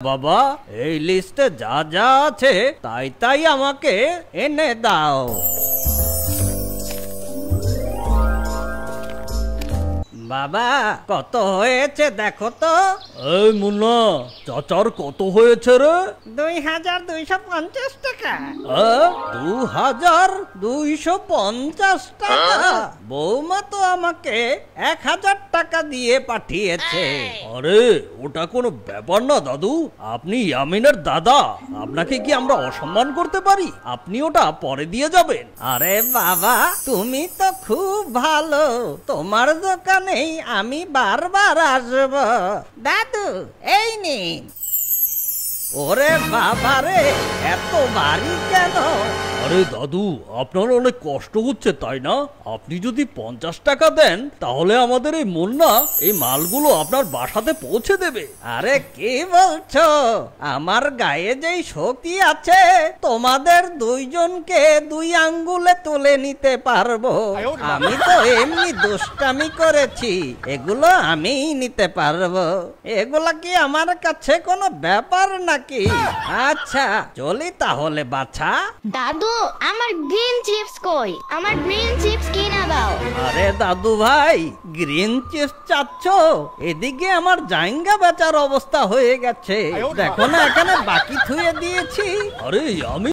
বাবা, এই লিস্টে যা যা আছে তাই তাই আমাকে এনে দাও। বাবা, কত হয়েছে দেখো তো। এই মুন্না, চাচার কত হয়েছে রে? 2250 টাকা। 2250 টাকা? বৌমা তো আমাকে 1000 টাকা দিয়ে পাঠিয়েছে। আরে ওটা কোনো ব্যাপার না দাদু, আপনি ইয়ামিনের দাদা, আপনাকে কি আমরা অসম্মান করতে পারি? আপনি ওটা পরে দিয়ে যাবেন। আরে বাবা, তুমি তো খুব ভালো, তোমার দোকানেই আমি বারবার আসব। দাদু, এই নিন। ওরে বাবা রে, এত ভারী কেন? আরে দাদু, আপনার অনেক কষ্ট হচ্ছে তাই না? আপনি যদি 50 টাকা দেন তাহলে আমাদের এই মুন্না এই মালগুলো আপনার বাসাতে পৌঁছে দেবে। আরে কি বলছো? আমার গায়ে যেই শক্তি আছে তোমাদের দুইজনকে 2 আঙ্গুলে তুলে নিতে পারবো। আমি তো এমনি দুষ্টামি করেছি, এগুলো আমিই নিতে পারবো। এগুলা কি আমার কাছে কোনো ব্যাপার নাকি? আচ্ছা চলি তাহলে বাছা। দাদু, আমার গ্রিন চিপস কই? আমার গ্রিন চিপস কিনে দাও। আরে দাদু ভাই, গ্রিন চিপস চাচ্ছ? এদিকে আমার জাইঙ্গা বেচার অবস্থা হয়ে গেছে, দেখো না এখানে বাকি থুয়ে দিয়েছি। আরে আমি